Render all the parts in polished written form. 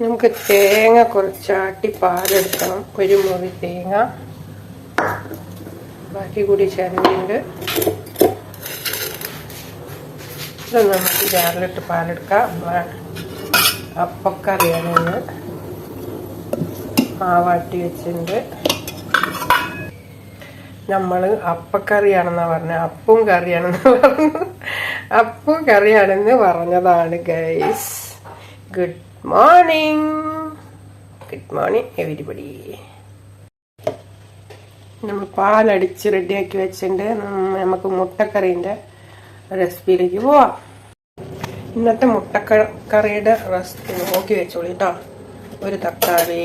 നമുക്ക് തേങ്ങ കുറച്ചാട്ടി പാലെടുക്കണം. ഒരു മുറി തേങ്ങ, ബാക്കി കൂടി ചേർന്നിട്ടുണ്ട്. ഇത് നമുക്ക് ജാറിലിട്ട് പാലെടുക്കാം. അപ്പക്കറിയാണ് മാവാട്ടി വെച്ചിട്ടുണ്ട്. നമ്മൾ അപ്പക്കറിയാണെന്നാണ് പറഞ്ഞത്, അപ്പവും കറിയാണെന്ന് പറഞ്ഞതാണ് ഗൈസ്. Good morning everybody. നമ്മൾ പാലടിച്ച് റെഡിയാക്കി വെച്ചിട്ടുണ്ട്. നമുക്ക് മുട്ടക്കറീൻ്റെ റെസിപ്പിയിലേക്ക് പോവാം. ഇന്നത്തെ മുട്ടക്കറിയുടെ റെസിപ്പി നോക്കി വെച്ചോളൂ കേട്ടോ. ഒരു തക്കാളി,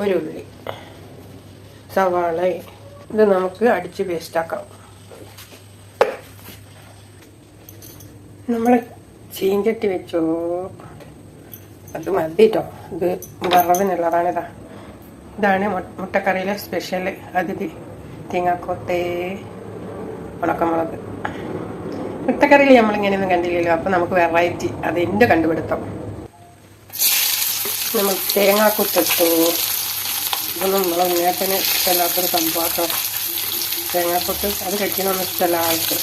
ഒരു ഉള്ളി, സവാള, ഇത് നമുക്ക് അടിച്ച് പേസ്റ്റാക്കാം. നമ്മൾ ചീഞ്ചട്ടി വെച്ചോ, അത് മതി കേട്ടോ. ഇത് വറവിനുള്ളതാണ്. ഇതാണ് മുട്ടക്കറിയിലെ സ്പെഷ്യൽ അതിഥി. തേങ്ങാക്കൊത്തെ, ഉണക്കമുളക്. മുട്ടക്കറിയിൽ നമ്മളിങ്ങനെയൊന്നും കണ്ടില്ലല്ലോ, അപ്പം നമുക്ക് വെറൈറ്റി, അത് എൻ്റെ കണ്ടുപിടുത്തം. നമ്മൾ തേങ്ങാക്കൊത്തിട്ടു. ഇതൊന്നും നമ്മളെ നേട്ടന് ഇഷ്ടമല്ലാത്തൊരു സംഭവത്തോ. തേങ്ങാക്കൊത്ത് അത് കഴിക്കണമെന്ന് ഇഷ്ടമല്ല ആൾക്ക്.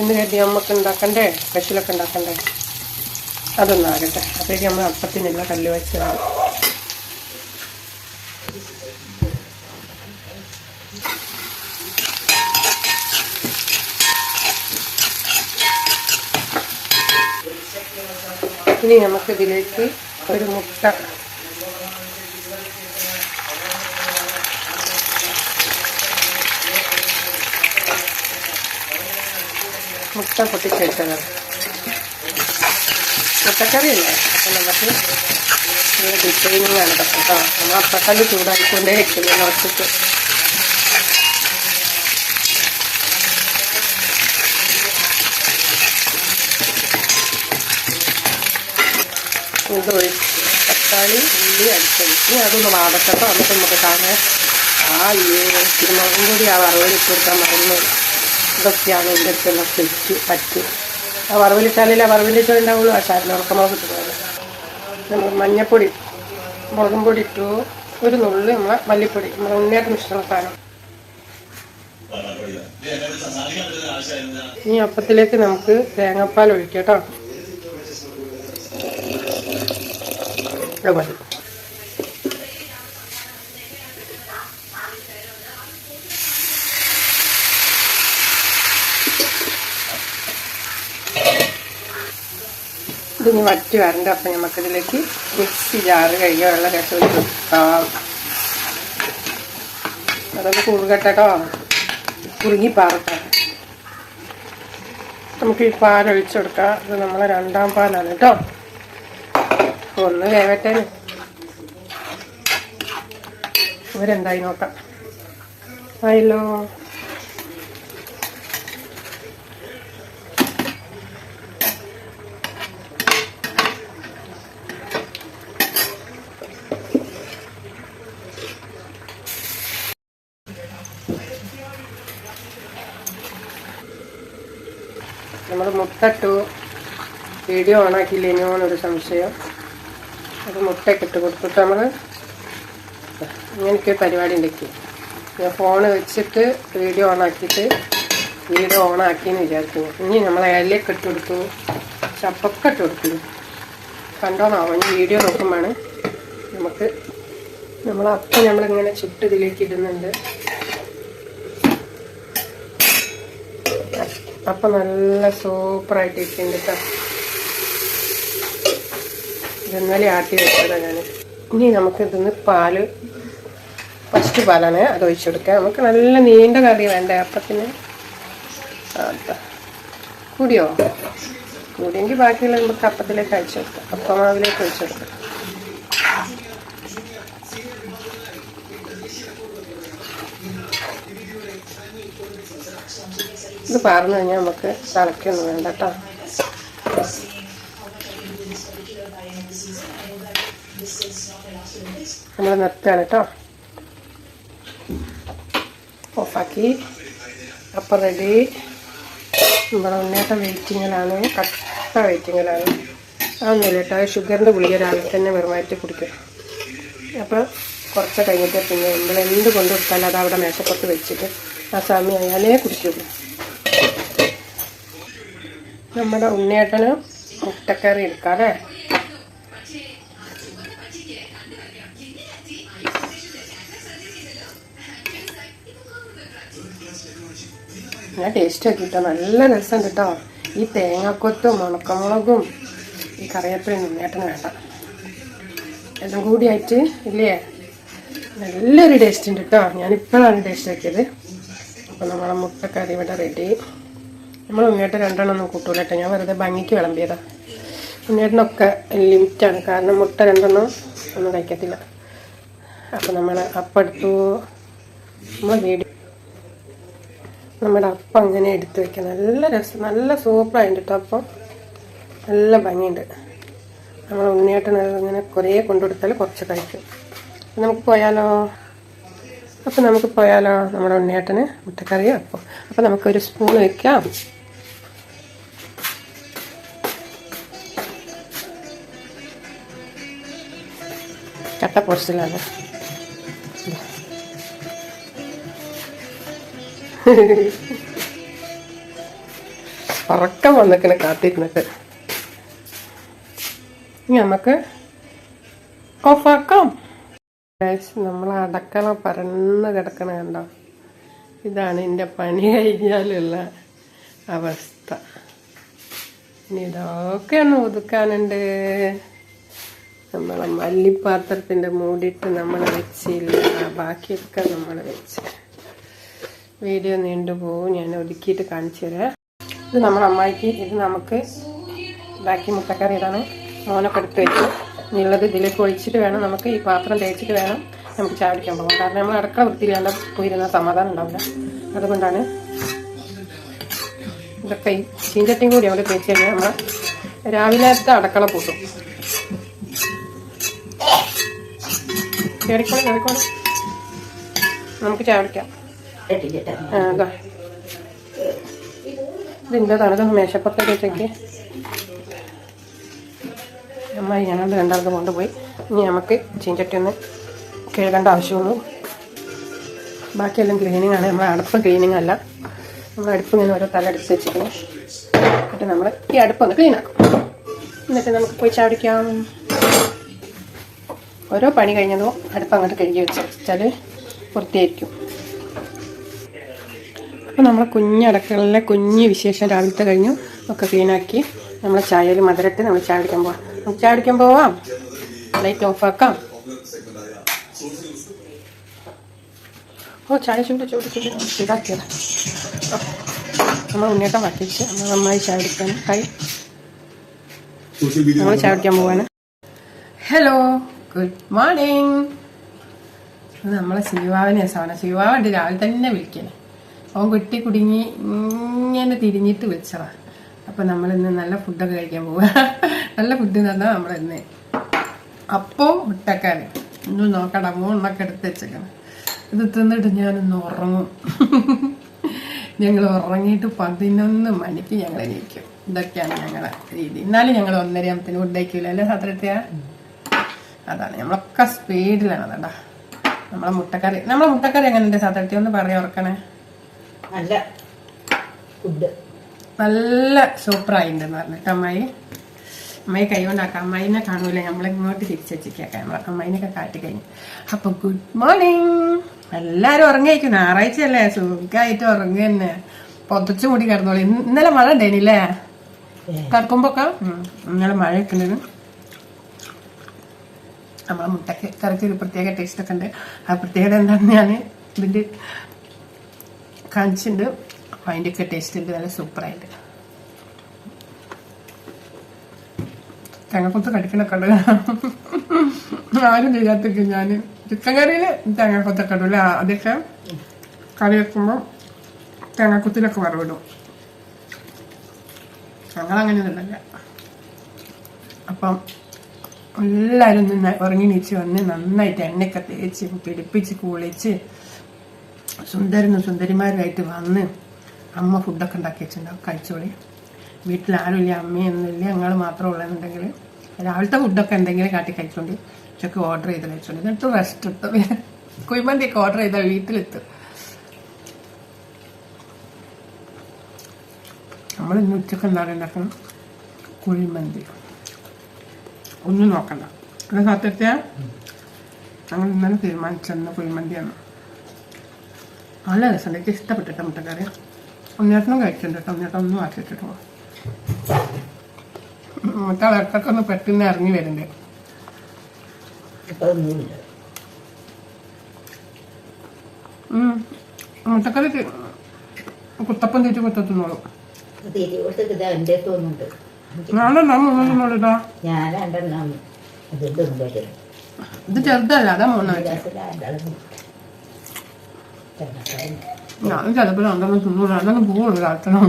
എന്ന് കരുതി നമുക്ക് ഉണ്ടാക്കണ്ടേ, സ്പെഷ്യലൊക്കെ ഉണ്ടാക്കണ്ടേ. അതൊന്നാകട്ടെ. അപ്പോഴേക്കും നമ്മൾ അപ്പത്തിനുള്ള കല്ല് വെച്ചതാണ്. ഇനി നമുക്കിതിലേക്ക് ഒരു മുട്ട പൊട്ടിച്ചെടുത്തത്. മുട്ടക്കറിയല്ലേ, അപ്പം നമുക്ക് ഡിസൈനിങ് ആണ് കേട്ടോ. നമ്മൾ അപ്പക്കല്ല് ചൂടാക്കിക്കൊണ്ടേ വെക്കുന്നു കുറച്ചിട്ട്. ഇത് തക്കാളി, ഉള്ളി അടിച്ചത്. ഇനി അതൊന്ന് വാടക്കട്ടോ. നമുക്ക് കാണാൻ മുളകും കൂടി ആ വറവിലിട്ട് കൊടുക്കാൻ മറന്നു. ഇതൊക്കെയാണ് എൻ്റെ അടുത്തുള്ള പറ്റ്. ആ വറവിലിട്ടാലേ വറവിലിട്ടേ ഉണ്ടാവുള്ളൂ. ആ ശാലിന് ഉണക്കമുളക് ഇട്ടുള്ളത്. നമ്മൾ മഞ്ഞപ്പൊടി, മുളകും പൊടി ഇട്ടു. ഒരു നുള്ളി നമ്മളെ മല്ലിപ്പൊടി, നമ്മളെ ഉണ്ണിയായിട്ട് മിശ്രണ സാധനം. ഈ അപ്പത്തിലേക്ക് നമുക്ക് തേങ്ങാപ്പാൽ ഒഴിക്കാം കേട്ടോ. മതി. ഇതിന് വറ്റി വരണ്ട. അപ്പം നമുക്കിതിലേക്ക് മിക്സി ജാറ് കഴുകിയ വെള്ളം രസം കൊടുക്കാം. അതൊന്ന് കുറുകട്ടോ, കുറുങ്ങി പാറട്ടെ. നമുക്ക് ഈ പാലൊഴിച്ചു കൊടുക്കാം. ഇത് നമ്മളെ രണ്ടാം പാലാണ് കേട്ടോ. ഒന്ന് വേവട്ടെ. ഇവരെന്തായി നോക്കാം. ആയല്ലോ. നമ്മൾ മുട്ടട്ടു. വീഡിയോ ഓണാക്കിയില്ലേനോ എന്നൊരു സംശയം. അത് മുട്ടയൊക്കെ ഇട്ട് കൊടുത്തിട്ട് നമ്മൾ ഇങ്ങനെയൊക്കെ പരിപാടി ഉണ്ടാക്കി. ഞാൻ ഫോണ് വെച്ചിട്ട് വീഡിയോ ഓണാക്കിയിട്ട് വീഡിയോ ഓണാക്കിയെന്ന് വിചാരിക്കുന്നു. ഇനി നമ്മൾ ഇലയൊക്കെ ഇട്ട് കൊടുത്തു, ചപ്പൊക്കെ ഇട്ട് കൊടുത്തു. കണ്ടോന്നാവും. ഇനി വീഡിയോ നോക്കുമ്പോഴാണ് നമുക്ക് നമ്മളപ്പം നമ്മളിങ്ങനെ ചുട്ട് ഇതിലേക്ക് ഇടുന്നുണ്ട്. അപ്പം നല്ല സൂപ്പറായിട്ട് ഇരിക്കുന്നുണ്ട് കേട്ടോ. ഇന്നലെ ആട്ടി വെച്ചതാണ് ഞാൻ. ഇനി നമുക്കിതിന്ന് പാല്, ഫസ്റ്റ് പാലാണ്, അത് ഒഴിച്ചെടുക്കാം. നമുക്ക് നല്ല നീണ്ട കറി വേണ്ടേ അപ്പത്തിന്. കൂടിയോ? കൂടിയെങ്കിൽ ബാക്കിയുള്ള നമുക്ക് അപ്പത്തിലേക്ക് അയച്ചെടുക്കാം. അപ്പമാവിലേക്ക് ഒഴിച്ചെടുക്കാം. ഇത് പറഞ്ഞു കഴിഞ്ഞാൽ നമുക്ക് തിളയ്ക്കൊന്നും വേണ്ട കേട്ടോ. നമ്മൾ നിർത്തുകയാണ് കേട്ടോ. ഓഫാക്കി. അപ്പം റെഡി. നമ്മുടെ ഉണ്ണേട്ട വെയിറ്റിങ്ങിലാണ്, കട്ട വെയിറ്റിങ്ങിലാണ്. അതൊന്നുമില്ല കേട്ടോ. ഷുഗറിൻ്റെ ഗുളിക രാവിലെ തന്നെ വെറുമായിട്ട് കുടിക്കും. അപ്പോൾ കുറച്ച് കഴിഞ്ഞിട്ട് പിന്നെ നമ്മൾ എന്ത് കൊണ്ടുകൊടുത്താലും അത് അവിടെ മേശപ്പുറത്ത് വെച്ചിട്ട് ആ സമയം ആയാലേ കുടിക്കുള്ളൂ. നമ്മുടെ ഉണ്ണിയേട്ടന് മുട്ടക്കറി എടുക്കാം അല്ലേ? ഞാൻ ടേസ്റ്റ് ആക്കി കേട്ടോ, നല്ല രസം കേട്ടോ. ഈ തേങ്ങാക്കൊത്തും ഉണക്കമുളകും ഈ കറിവേപ്പിലയും ഉണ്ണിയേട്ടന് വേണ്ട, എല്ലാം കൂടിയായിട്ട് ഇല്ലേ നല്ലൊരു ടേസ്റ്റ് ഉണ്ട് കേട്ടോ. ഞാനിപ്പോഴാണ് ടേസ്റ്റ് ആക്കിയത്. അപ്പോൾ നമ്മളെ മുട്ടക്കറി ഇവിടെ റെഡി. നമ്മൾ ഉണ്ണിയേട്ടൻ രണ്ടെണ്ണമൊന്നും കൂട്ടൂല കേട്ടോ, ഞാൻ വെറുതെ ഭംഗിക്ക് വിളമ്പിയതാണ്. ഉണ്ണിയേട്ടനൊക്കെ ലിമിറ്റാണ്, കാരണം മുട്ട രണ്ടെണ്ണം ഒന്നും കഴിക്കത്തില്ല. അപ്പോൾ നമ്മൾ അപ്പം എടുത്തു. നമ്മൾ വീഡിയോ നമ്മുടെ അപ്പം അങ്ങനെ എടുത്ത് വയ്ക്കാം. നല്ല രസം, നല്ല സൂപ്പറായിട്ട് കേട്ടോ. അപ്പം നല്ല ഭംഗിയുണ്ട്. നമ്മൾ ഉണ്ണിയേട്ടൻ ഇങ്ങനെ കുറേ കൊണ്ടുകൊടുത്താൽ കുറച്ച് കഴിക്കും. നമുക്ക് പോയാലോ? അപ്പം നമുക്ക് പോയാലോ? നമ്മുടെ ഉണ്ണിയേട്ടന് മുട്ടക്കറിയോ അപ്പം നമുക്കൊരു സ്പൂൺ വയ്ക്കാം. കട്ട പോസ്റ്റിലാണ്. ഉറക്കം വന്നിക്കണ കാത്തിരുന്നിട്ട്. ഇനി നമുക്ക് ഓഫാക്കാം. നമ്മൾ അടക്കള പരന്ന് കിടക്കണ കണ്ടോ? ഇതാണ് എൻ്റെ പണി കഴിഞ്ഞാലുള്ള അവസ്ഥ. ഇനി ഇതൊക്കെ ഒന്ന് ഒതുക്കാനുണ്ട്. നമ്മളെ മല്ലിപ്പാത്രത്തിൻ്റെ മൂടിയിട്ട് നമ്മൾ വെച്ചില്ല, ബാക്കിയൊക്കെ നമ്മൾ വെച്ച്. വീഡിയോ നീണ്ടുപോകും, ഞാൻ ഒതുക്കിയിട്ട് കാണിച്ചു തരാം. ഇത് നമ്മുടെ അമ്മായിക്ക്, ഇത് നമുക്ക് ബാക്കി മുട്ടക്കറി ഇതാണ്. മോനൊക്കെ എടുത്ത് വെച്ചു. ഇനിയുള്ളത് ഇതിലേക്ക് ഒഴിച്ചിട്ട് വേണം നമുക്ക്, ഈ പാത്രം തേച്ചിട്ട് വേണം നമുക്ക് ചായ കുടിക്കാൻ പോകാം. കാരണം നമ്മൾ അടുക്കള വൃത്തിയില്ലാണ്ട് പോയിരുന്ന സമാധാനം ഉണ്ടാവില്ല. അതുകൊണ്ടാണ് ഇതൊക്കെ ഈ ചീഞ്ചട്ടിയും കൂടി അവിടെ തേച്ച് കഴിഞ്ഞാൽ നമ്മൾ രാവിലത്തെ അടുക്കള പൂട്ടും. കേറിക്കോളെ കേറിക്കോളെ, നമുക്ക് ചായ കുടിക്കാം. അതാ ഇതിൻ്റെ തണുത്തൊന്ന് മേശപ്പുറത്തേക്ക് വെച്ചേക്ക്. അമ്മായി ഞങ്ങളുടെ രണ്ടാമത് കൊണ്ടുപോയി. ഇനി നമുക്ക് ചീഞ്ചട്ടി ഒന്ന് കഴുകേണ്ട ആവശ്യമുള്ളൂ. ബാക്കിയെല്ലാം ക്ലീനിങ് ആണ്. നമ്മൾ അടുപ്പ് ക്ലീനിങ് അല്ല, നമ്മൾ അടുപ്പ് ഇങ്ങനെ ഓരോ തലടിച്ച് വെച്ചിരിക്കുന്നു. എന്നിട്ട് നമ്മൾ ഈ അടുപ്പൊന്ന് ക്ലീൻ ആക്കും. എന്നിട്ട് നമുക്ക് പോയി ചാടിക്കാം. ഓരോ പണി കഴിഞ്ഞതോ അടുപ്പ് അങ്ങോട്ട് കഴുകി വെച്ചാൽ വൃത്തിയായിരിക്കും. അപ്പോൾ നമ്മൾ കുഞ്ഞടക്കളിലെ കുഞ്ഞ് വിശേഷം രാവിലത്തെ കഴിഞ്ഞു ഒക്കെ ക്ലീനാക്കി നമ്മളെ ചായയിൽ മധുരട്ട് നമ്മൾ ചായ കുടിക്കാൻ പോവാം. നമുക്ക് ചായ കുടിക്കാൻ പോവാം. ലൈറ്റ് ഓഫാക്കാം. ഓ ചായ ചൂടാക്കിയതാ. നമ്മൾ ഉണ്ണിയേട്ടൻ വട്ടിച്ച് നമ്മൾ നന്നായി ചായ കുടിക്കാൻ നമ്മൾ ചായ കുടിക്കാൻ പോവാണ്. Hello, good morning. നമ്മളെ ശിവാവിനെ സാധനം ശിവാവുണ്ട് രാവിലെ തന്നെ വിളിക്കണേ. അവൻ കുട്ടി കുടുങ്ങി ഇങ്ങനെ തിരിഞ്ഞിട്ട് വിളിച്ചതാ. അപ്പം നമ്മളിന്ന് നല്ല ഫുഡൊക്കെ കഴിക്കാൻ പോവുക. നല്ല ഫുഡ് എന്ന് പറഞ്ഞാൽ നമ്മളിന്ന് അപ്പം മുട്ടക്കറി. ഇന്ന് നോക്കണ്ട, മൂന്നെണ്ണൊക്കെ എടുത്ത് വെച്ചേക്കണം. ഇത് തിന്നിട്ട് ഞാനൊന്ന് ഉറങ്ങും. ഞങ്ങൾ ഉറങ്ങിയിട്ട് 11 മണിക്ക് ഞങ്ങൾ എണീക്കും. ഇതൊക്കെയാണ് ഞങ്ങളുടെ രീതി. എന്നാലും ഞങ്ങൾ 1:30 ആകുമ്പത്തിന് ഫുഡ് കഴിക്കൂല അല്ലേ സാത്രത്തെയാ? അതാണ് നമ്മളൊക്കെ സ്പീഡിലാണ്. അതാ നമ്മളെ മുട്ടക്കറി എങ്ങനെയുണ്ട് സാത്രത്തെ? ഒന്ന് പറയാൻ ഓർക്കണേ. നല്ല ഫുഡ്, നല്ല സൂപ്പറായിട്ടുണ്ടെന്ന് പറഞ്ഞിട്ട് അമ്മായി കൈ കൊണ്ടാക്കാം. അമ്മായിനെ കാണൂല, നമ്മളിങ്ങോട്ട് തിരിച്ചു വെച്ചേക്കാം. അമ്മായിനൊക്കെ കാട്ടി കഴിഞ്ഞു. അപ്പൊ ഗുഡ് മോർണിംഗ്. എല്ലാരും ഉറങ്ങിയേക്കും. ഞായറാഴ്ചയല്ലേ, സുഖമായിട്ട് ഉറങ്ങുക തന്നെ. പൊതച്ചു മൂടി കിടന്നോളൂ. ഇന്നലെ മഴ ഉണ്ടായില്ലേ കറക്കുമ്പോക്കെ? ഇന്നലെ മഴയൊക്കെ ഉണ്ടായിരുന്നു. നമ്മളെ മുട്ടക്കറിക്ക് ഒരു പ്രത്യേക ടേസ്റ്റ് ഒക്കെ ഉണ്ട്. ആ പ്രത്യേകത എന്താണെന്ന് ഞാൻ ഇതിൻ്റെ കാണിച്ചിട്ടുണ്ട്. അപ്പം അതിൻ്റെയൊക്കെ ടേസ്റ്റ് ഉണ്ട്, നല്ല സൂപ്പറായിട്ട്. തേങ്ങക്കൊത്ത് കടിക്കണൊക്കെ ഉണ്ട്. ആരും ചെയ്യാത്തൊക്കെ ഞാൻ ചിക്കൻ കറിയിൽ തേങ്ങക്കൊത്തൊക്കെ ഇടൂല. അതൊക്കെ കറി വെക്കുമ്പോൾ തേങ്ങക്കൊത്തിലൊക്കെ വറവിടും. ഞങ്ങളങ്ങനെയൊന്നുമില്ല. അപ്പം എല്ലാവരും ഉറങ്ങി നീച്ച് വന്ന് നന്നായിട്ട് എണ്ണയൊക്കെ തേച്ച് പിടിപ്പിച്ച് കുളിച്ച് സുന്ദരിമാരുമായിട്ട് വന്ന് അമ്മ ഫുഡൊക്കെ ഉണ്ടാക്കി വെച്ചിട്ടുണ്ടാവും. കഴിച്ചോളി. വീട്ടിൽ ആരുമില്ല, അമ്മയൊന്നുമില്ല, ഞങ്ങൾ മാത്രമേ ഉള്ളതെന്നുണ്ടെങ്കിൽ രാവിലത്തെ ഫുഡൊക്കെ എന്തെങ്കിലും കാട്ടി കഴിച്ചോണ്ട് ഉച്ചക്ക് ഓർഡർ ചെയ്ത് കഴിച്ചോണ്ട് എന്നിട്ട് റെസ്റ്റ് ഇട്ടു. കുഴിമന്തിയൊക്കെ ഓർഡർ ചെയ്താൽ വീട്ടിലെത്തും. നമ്മൾ ഇന്ന് ഉച്ചക്ക് എന്താണ് ഉണ്ടാക്കണം? കുഴിമന്തി. ഒന്നും നോക്കണ്ട. അത് സത്യത്തെ ഞങ്ങൾ ഇന്നലെ തീരുമാനിച്ചെന്ന് കുഴിമന്തിയാണ്. നല്ല രസമുണ്ട്. എനിക്ക് ഇഷ്ടപ്പെട്ടിട്ട മുട്ടക്കറി. ഉണ്ണിയേട്ടനും കഴിച്ചിട്ടുണ്ട് കേട്ടോ. ഉണ്ണിയേട്ടൻ ഒന്നും ആക്കിയിട്ടിട്ടോ. മറ്റേ ഇടത്തൊക്കെ ഒന്ന് പെട്ടെന്ന് ഇറങ്ങി വരുന്നുണ്ട്. മുട്ടക്കറി കുത്തപ്പം തീറ്റി കുത്തത്തുന്നോളൂ. ഞാനെണ്ണോളിതാ. ഇത് ചെറുതല്ല, അതാ മൂന്ന് വെച്ചത്. ഞാനും ചിലപ്പോൾ രണ്ടെണ്ണം തിന്നു. രണ്ടെണ്ണം പോകുള്ളൂ കാലത്തണം.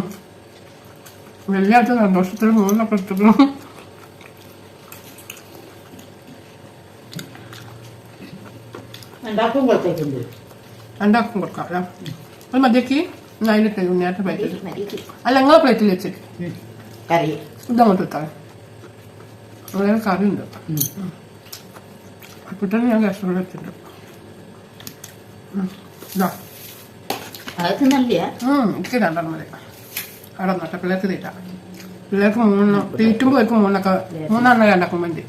വെള്ളിയാഴ്ച സന്തോഷത്തിൽ മൂന്നൊക്കെ എടുത്തിട്ടുള്ളൂ. രണ്ടാക്കും കൊടുക്കാം അല്ല. ഒരു മതിയാക്കി അതിലിട്ട് ഉണ്ണിയാട്ട പ്ലേറ്റിൽ. അല്ല നിങ്ങളെ പ്ലേറ്റിൽ വെച്ചിട്ട് ഇതങ്ങോട്ട് ഇട്ടാൽ അങ്ങനെ കറി ഉണ്ട്. അപ്പോഴത്തന്നെ ഞാൻ കഷ്ടപ്പെട്ട് വെച്ചിട്ടുണ്ട്. ഇതാ എനിക്ക് രണ്ടെണ്ണം മതി. അവിടെ നോട്ടെ പിള്ളേർക്ക് തീറ്റാം. പിള്ളേർക്ക് തീറ്റുമ്പോൾ ഒരു മൂന്നെണ്ണം രണ്ടാക്കും വേണ്ടി.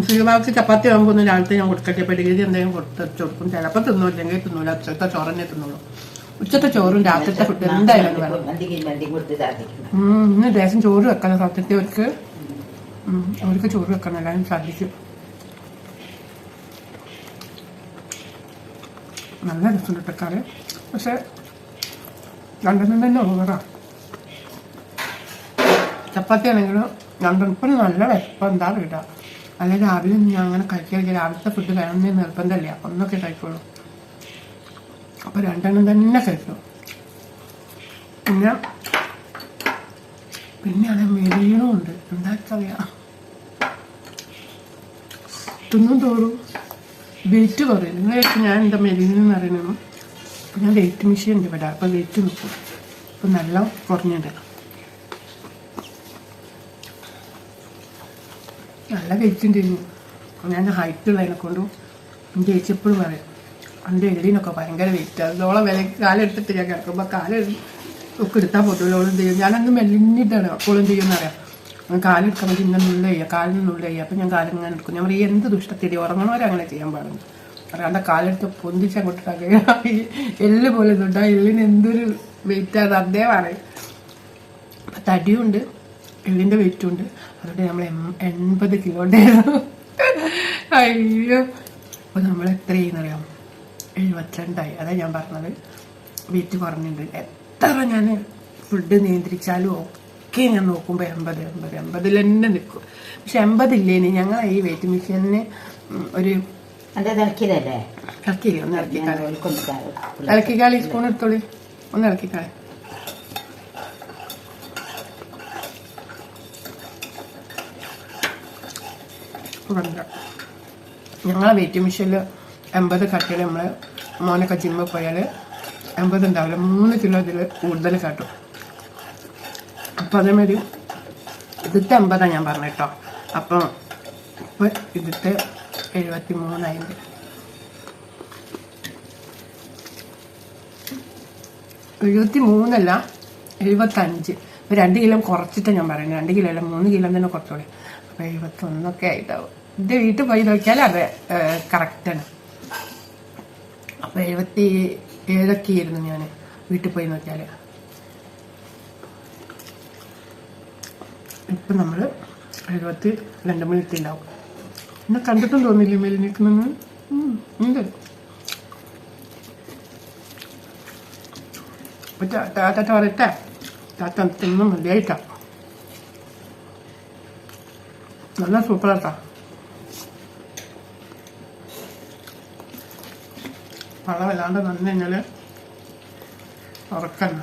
ശ്രീഭാഗത്ത് ചപ്പാത്തി ആകുമ്പോൾ ഒന്ന് രാവിലത്തെ ഞാൻ കൊടുക്കട്ടെ. പെടികരി എന്തെങ്കിലും കൊടുത്ത് കൊടുക്കും. ചിലപ്പോൾ തിന്നൂല്ലെങ്കിൽ തിന്നൂല. ഉച്ചത്തെ ചോറന്നെ തിന്നുള്ളൂ. ഉച്ചത്തെ ചോറും രാത്രിത്തെ ഫുഡ് എന്തായാലും വേണം. ഇന്ന് ദേശം ചോറ് വെക്കണം. സത്യത്തിൽ അവർക്ക് ചോറ് വെക്കണം. എല്ലാവരും സാധിക്കും. നല്ല രസം ഇട്ടക്കാറ്. പക്ഷെ രണ്ടെണ്ണം തന്നെ ഓവറാ. ചപ്പാത്തി ആണെങ്കിലും രണ്ടെണ്ണം ഇപ്പം നല്ല വിശപ്പം എന്താ ഇടുക. അല്ലെങ്കിൽ രാവിലെ ഞാൻ അങ്ങനെ കഴിക്കുക. രാവിലത്തെ ഫുഡ് വേണമെന്ന് നിർബന്ധമില്ല. ഒന്നൊക്കെ കഴിക്കുള്ളൂ. അപ്പം രണ്ടെണ്ണം തന്നെ കഴിക്കും. പിന്നെയാണ് മെലിയണമുണ്ട്. എന്താ വെച്ചറിയാം, തിന്നും തോറും വെയിറ്റ് കുറയും. നിങ്ങളായിട്ട് ഞാൻ എന്താ മെലിയെന്ന് അറിയണം. അപ്പം ഞാൻ വെയിറ്റ് മെഷീൻ ഉണ്ട് ഇവിടെ. അപ്പം വെയിറ്റ് നോക്കും. അപ്പം നല്ല കുറഞ്ഞിട്ട് നല്ല വെയിറ്റ് ഉണ്ടായിരുന്നു. ഞാൻ ഹൈറ്റ് ഉള്ളതിനെ കൊണ്ടും എൻ്റെ ചേച്ചി എപ്പോഴും പറയും എൻ്റെ എല്ലിനൊക്കെ ഭയങ്കര വെയിറ്റ്. അതോളം വില കാലെടുത്തിട്ട് ഞാൻ കിടക്കുമ്പോൾ ഒക്കെ എടുത്താൽ പോലും ഓളും ചെയ്യും. ഞാനന്ന് മെല്ലിഞ്ഞിട്ടാണ് അപ്പോഴും ചെയ്യുമെന്നറിയാം. കാലെടുക്കണമെങ്കിൽ ഇങ്ങനെ നുള്ള ചെയ്യുക, കാലിന് നുള്ള ചെയ്യുക. അപ്പം ഞാൻ കാലിങ്ങനെ എടുക്കും. ഞാൻ പറയും എന്ത് ദുഷ്ടത്തിരി ഉറങ്ങണവരങ്ങനെ ചെയ്യാൻ പാടുന്നു. അറിയാണ്ട് കാലെടുത്ത് പൊന്തിച്ച് അങ്ങോട്ട് എല്ല് പോലെ ഇതുണ്ട്. ആ എല്ലിന് എന്തൊരു വെയിറ്റാണ് അതേ പറയും. അപ്പം തടിയുണ്ട്, എല്ലിൻ്റെ വെയിറ്റും ഉണ്ട്. അതുകൊണ്ട് നമ്മൾ 80 കിലോ ഉണ്ടായിരുന്നു. അയ്യോ. അപ്പോൾ നമ്മൾ എത്ര ചെയ്യുന്നറിയാം? 72ആയി. അതാ ഞാൻ പറഞ്ഞത്. വെയിറ്റ് കുറഞ്ഞിട്ടുണ്ട്. എത്ര ഞാൻ ഫുഡ് നിയന്ത്രിച്ചാലും ഒക്കെ ഞാൻ നോക്കുമ്പോൾ 80 തന്നെ നിൽക്കും. പക്ഷെ 80 ഇല്ലേനി. ഞങ്ങൾ ഈ വെയിറ്റ് മെഷീനിന് ഒരു ഇറക്കിയില്ലേ? ഒന്ന് ഇറക്കിക്കാളി. സ്പൂൺ എടുത്തോളി. ഒന്ന് ഇറക്കിക്കാളി. ഞങ്ങളെ വെയിറ്റ് മെഷീനിൽ 80 കട്ടിൽ നമ്മൾ മോനൊക്കെ ജിമ്മിൽ പോയാൽ 80 ഉണ്ടാവില്ല. 3 കിലോ ഇതിൽ കൂടുതൽ കാട്ടും. അപ്പം അതേമാതിരി ഇതിത്തെ 80 ഞാൻ പറഞ്ഞു കേട്ടോ. അപ്പം ഇപ്പം ഇതിത്തെ 73 73 75. 2 കിലോ കുറച്ചിട്ട് ഞാൻ പറയുന്നത്. 2 കിലോ അല്ല 3 കിലോ തന്നെ കുറച്ചോളി. അപ്പം 71 ആയിട്ടാവും. എൻ്റെ വീട്ടിൽ പോയി നോക്കിയാൽ അത് കറക്റ്റാണ്. അപ്പം 77 ആയിരുന്നു ഞാൻ വീട്ടിൽ പോയി നോക്കിയാൽ. ഇപ്പം നമ്മൾ 72 മിനിറ്റ് ഉണ്ടാവും. എന്നെ കണ്ടിട്ടും തോന്നില്ലേ മെലിനിക്കുന്നെന്ന്? ഉണ്ട്. ടാറ്റ പറയട്ടെ. ടാറ്റ തിന്നും മതിയായിട്ടാ. നല്ല സൂപ്പറാട്ടാ. പഴം വല്ലാണ്ട് നന്നു കഴിഞ്ഞാൽ ഉറക്കണ്ട.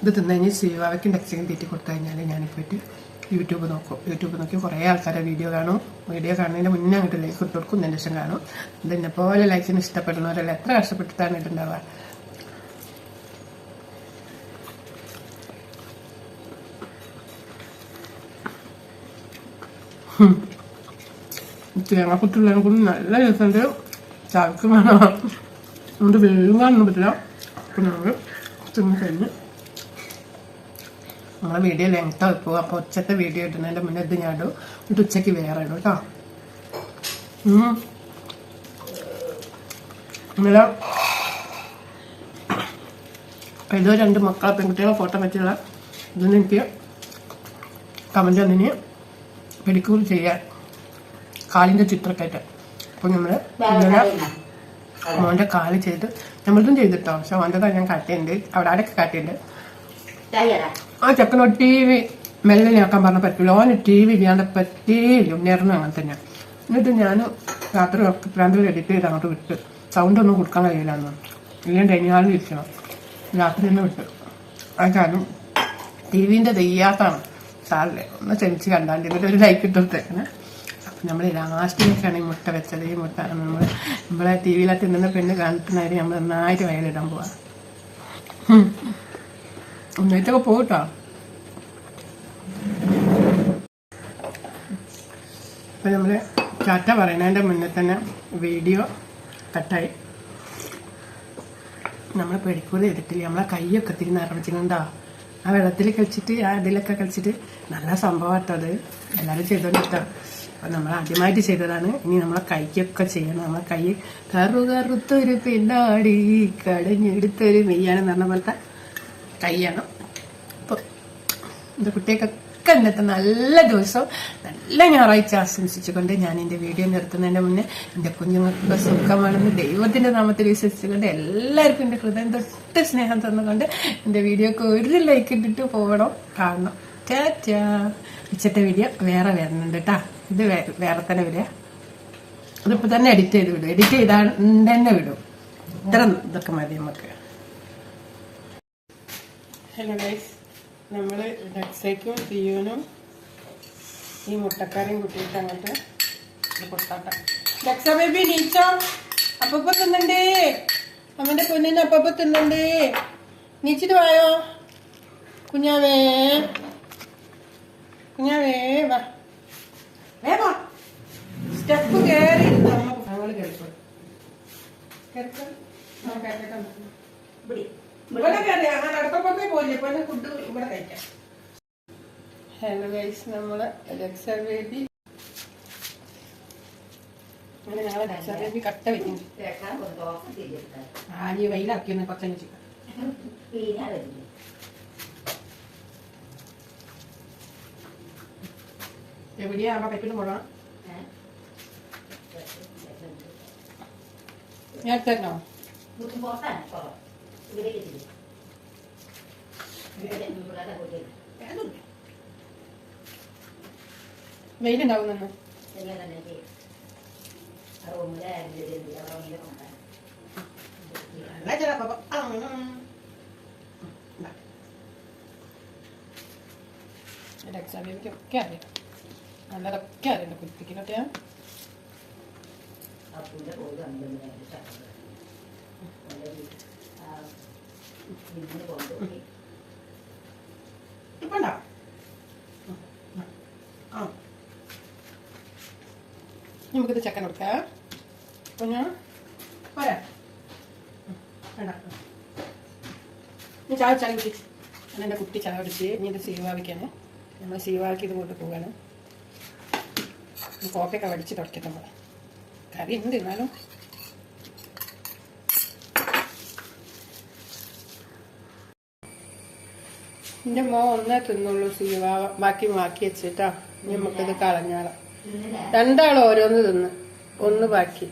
ഇത് തിന്നു കഴിഞ്ഞ് സീവാവയ്ക്കും ടെക്സിക്കും തീറ്റി കൊടുത്തു കഴിഞ്ഞാൽ ഞാനിപ്പോയിട്ട് യൂട്യൂബ് നോക്കും. യൂട്യൂബ് നോക്കി കുറേ ആൾക്കാരെ വീഡിയോ കാണും. വീഡിയോ കാണുന്നതിന് മുന്നേ അങ്ങോട്ട് ലൈക്ക് ഇട്ട് കൊടുക്കും. ഇതിൻ്റെ ശേഷം കാണും. ഇതിനെ പോലെ ലൈക്കിന് ഇഷ്ടപ്പെടുന്നവരല്ല എത്ര കഷ്ടപ്പെട്ടിട്ടാണ് ഇട്ടുണ്ടാവുക. തേങ്ങാക്കുത്തുള്ളതിനെ കൊണ്ട് നല്ല രസമുണ്ട്. ചാവക്ക് വേണം, അതുകൊണ്ട് വേഗാനൊന്നും പറ്റില്ല. അപ്പം നമ്മൾ തിന്ന് കഴിഞ്ഞ് നമ്മളെ വീഡിയോ ലെങ്ത് വെക്കുക. അപ്പോൾ ഉച്ചത്തെ വീഡിയോ ഇടുന്നതിൻ്റെ മുന്നേ ഇത് ഞാൻ ഇടും, എന്നിട്ട് ഉച്ചയ്ക്ക് വേറെ ഇടും കേട്ടോ. ഇന്നലെ ഏതോ 2 മക്കളെ പെൺകുട്ടികളെ ഫോട്ടോ പറ്റിയുള്ള ഇതൊന്നും എനിക്ക് കമൻറ്റ് വന്നിന് പെഡിക്യൂർ ചെയ്യാൻ കാലിൻ്റെ ചിത്രക്കായിട്ട്. അപ്പോൾ നമ്മൾ ഇന്നലെ മോൻ്റെ കാല് ചെയ്ത് നമ്മളതും ചെയ്തിട്ടോ. പക്ഷെ മോൻ്റെ കാല് ഞാൻ കാട്ടിയുണ്ട്, അവിടെ ആരൊക്കെ കാട്ടിയുണ്ട്. ആ ചെക്കനോട് TV മെല്ലെ ആക്കാൻ പറഞ്ഞ പറ്റില്ല. ഓന് TV ചെയ്യാണ്ട് പറ്റിയില്ല. ഉണ്ണിയായിരുന്നു അങ്ങനെ തന്നെ. എന്നിട്ട് ഞാൻ രാത്രി പ്രാന്തിൽ എഡിറ്റ് ചെയ്ത് അങ്ങോട്ട് വിട്ട് സൗണ്ടൊന്നും കൊടുക്കാൻ കഴിയില്ലെന്ന്. ഇല്ലെങ്കിൽ ഡൈനിങ് ഹാളിൽ ഇരിക്കണം. രാത്രി തന്നെ വിട്ട്. ആ കാരണം TVൻ്റെ തെയ്യാത്താണ് സാറില്ലേ. ഒന്ന് ക്ഷമിച്ച് കണ്ടാണ്ട് എന്നിട്ട് ഒരു ലൈക്ക് ഇട്ടെടുത്തേക്കണേ. അപ്പം നമ്മൾ ലാസ്റ്റിലേക്കാണ് ഈ മുട്ട വെച്ചത്. ഈ മുട്ട നമ്മളെ TV തിന്നുന്ന പെണ്ണ് കാണിക്കുന്നതായിട്ട് നമ്മൾ നന്നായിട്ട് വയലിടാൻ പോവാ. ഒന്നിട്ടൊക്കെ പോകട്ടോ. അപ്പം നമ്മൾ ചാറ്റ പറയുന്നതിൻ്റെ മുന്നേ തന്നെ വീഡിയോ കട്ടായി. നമ്മൾ പെഡിക്യൂർ ചെയ്തിട്ടില്ല. നമ്മളെ കൈയൊക്കെ തിരി നിറച്ചിട്ടുണ്ടോ ആ വെള്ളത്തിൽ കളിച്ചിട്ട് ആ ഇതിലൊക്കെ കളിച്ചിട്ട്. നല്ല സംഭവമാട്ടോ അത്, എല്ലാവരും ചെയ്തോണ്ടിട്ടാണ്. അപ്പം നമ്മൾ ആദ്യമായിട്ട് ചെയ്തതാണ്. ഇനി നമ്മളെ കൈക്കൊക്കെ ചെയ്യണം. നമ്മളെ കൈ കറുകറുത്തൊരു പിന്നാടി കടഞ്ഞെടുത്തൊരു മെയ്യാണെന്ന് പറഞ്ഞ പോലത്തെ കൈയാണ്. അപ്പോൾ എൻ്റെ കുട്ടികൾക്കൊക്കെ ഇന്നത്തെ നല്ല ദിവസം നല്ല ഞായറാഴ്ച ആശംസിച്ചുകൊണ്ട് ഞാൻ എൻ്റെ വീഡിയോ നിർത്തുന്നതിൻ്റെ മുന്നേ എൻ്റെ കുഞ്ഞുങ്ങൾക്ക് സുഖമാണെന്ന് ദൈവത്തിൻ്റെ നാമത്തിൽ വിശ്വസിച്ചുകൊണ്ട് എല്ലാവർക്കും എൻ്റെ ഹൃദയം തൊട്ട് സ്നേഹം തന്നുകൊണ്ട് എൻ്റെ വീഡിയോക്ക് ഒരു ലൈക്ക് ഇട്ടിട്ട് പോകണം, കാണണം. ടാറ്റാ. ഉച്ചത്തെ വീഡിയോ വേറെ വരുന്നുണ്ട് കേട്ടാ. ഇത് വേറെ തന്നെ വരിക. അതിപ്പോൾ തന്നെ എഡിറ്റ് ചെയ്ത് വിടും. എഡിറ്റ് ചെയ്താൽ തന്നെ വിടും. ഇത്ര ഇതൊക്കെ മതി നമുക്ക്. ഹലോ ഗൈസ്, നമ്മൾ ഡക്സയ്ക്കും സിയൂനും ഈ മുട്ടക്കറിയും കുട്ടിയിട്ട് അങ്ങോട്ട് പൊട്ടാട്ട. ഡക്സ ബേബി നീച്ചോ, അപ്പപ്പ തിന്നണ്ടേ, അവന്റെ പൊന്നിന് അപ്പപ്പ തിന്നണ്ടേ. നീച്ചിട്ട് വായോ കുഞ്ഞാവേ, കുഞ്ഞാവേ വാ, വേവാ. സ്റ്റെപ്പ് കയറി ഞങ്ങൾ കേൾക്കും കേൾക്കാം. ഹലോ ഗൈസ്, നമ്മള് രക്ഷ ബേബി അങ്ങനെ ഞങ്ങളെ രക്ഷ ബേബി കട്ട വെക്കുന്നു. ആ ഈ വെയിലാക്കിയൊന്ന് കൊച്ചനിച്ച് എവിടെയാ അമ്മ പറ്റിട്ട് പോകണം. നേരത്തെ വെയിലുണ്ടാവുന്നു. രക്ഷാബേബിക്കൊക്കെ അറിയാം, നല്ലതൊക്കെ അറിയാം കുട്ടിക്കൊക്കെ. ഇപ്പണ്ടോ നമുക്കിത് ചക്കൻ കൊടുക്കാം. അപ്പൊ ഞാൻ പോരാ വേണ്ട, ഞാൻ ചായ ചായ കുട്ടി എൻ്റെ കുട്ടി ചായ കുടിച്ച് ഇനി ഇത് സീവാവിക്കാണ്. നമ്മൾ സീവാക്കി ഇത് കൊണ്ട് പോവാണ്. കോപ്പയൊക്കെ വടിച്ച് തുടക്കട്ടെ. നമ്മൾ കറി ഉണ്ട് എന്നാലും എൻ്റെ ഒന്നേ തിന്നുള്ളൂ സീവ, ബാക്കി വെച്ചിട്ടാ നമുക്കിത് കളഞ്ഞാളാം. 2 ആൾ ഓരോന്ന് തിന്ന്, 1 ബാക്കി.